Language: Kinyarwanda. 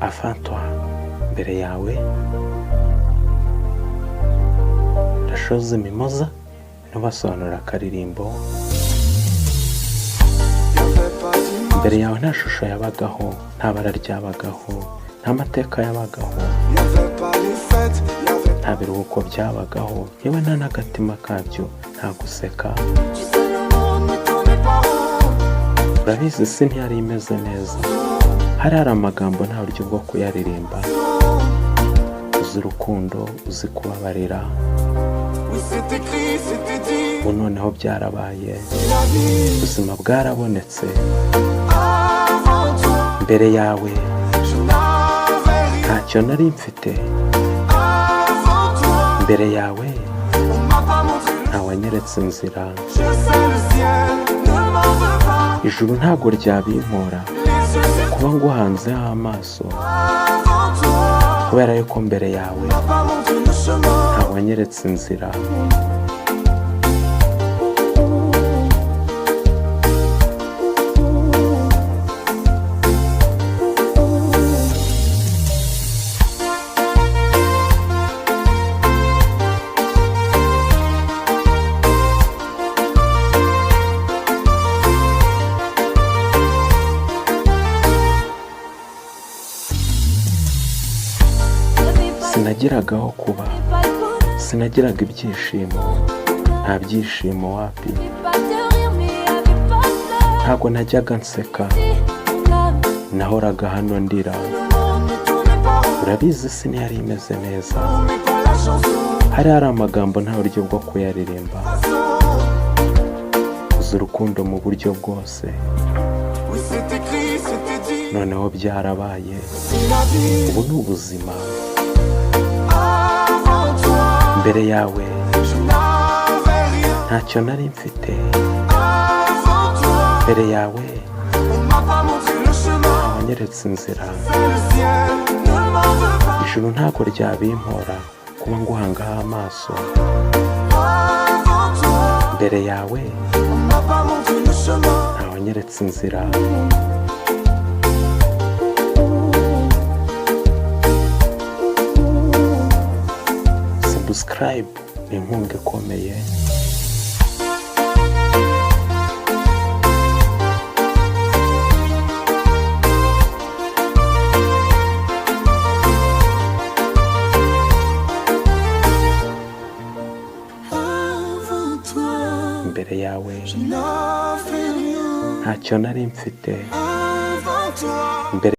Avant mbere yawe rashoze Mimosa ntubasobanura akaririmbo. Mbere yawe nta shusho yabagaho, nta bara ryabagaho, nta mateka yabagaho, nta biruhuko byabagaho, yewe nta n'agatima kabyo, nta guseka. Urabizi isi ntiyari imeze neza, hari amagambo nta buryo bwo kuyaririmba. Uzi urukundo, uzi kubabarira, ubu noneho byarabaye, ubuzima bwarabonetse. Mbere yawe ntacyo nari mfite, mbere yawe ntawanyeretse inzira, ijuru ntabwo ryabimpora kuba nguhanzeho amaso, kubera yuko mbere yawe ntawanyeretse inzira. Sinagiragaho kuba, sinagiraga ibyishimo, nta byishimo wapi, ntabwo najyaga nseka, nahoraga hano ndira. Urabizi isi ntiyari imeze neza, hari amagambo nta buryo bwo kuyaririmba. Uzi urukundo mu buryo bwose, noneho byarabaye, ubu ni ubuzima. Mbere yawe ntacyo nari mfite, mbere yawe ntawanyeretse inzira, ijuru ntabwo ryabimpora kuba nguhangaho amaso. Mbere yawe ntawanyeretse inzira. Subscribe ni inkunga ikomeye. Mbere yawe ntacyo nari mfite, mbere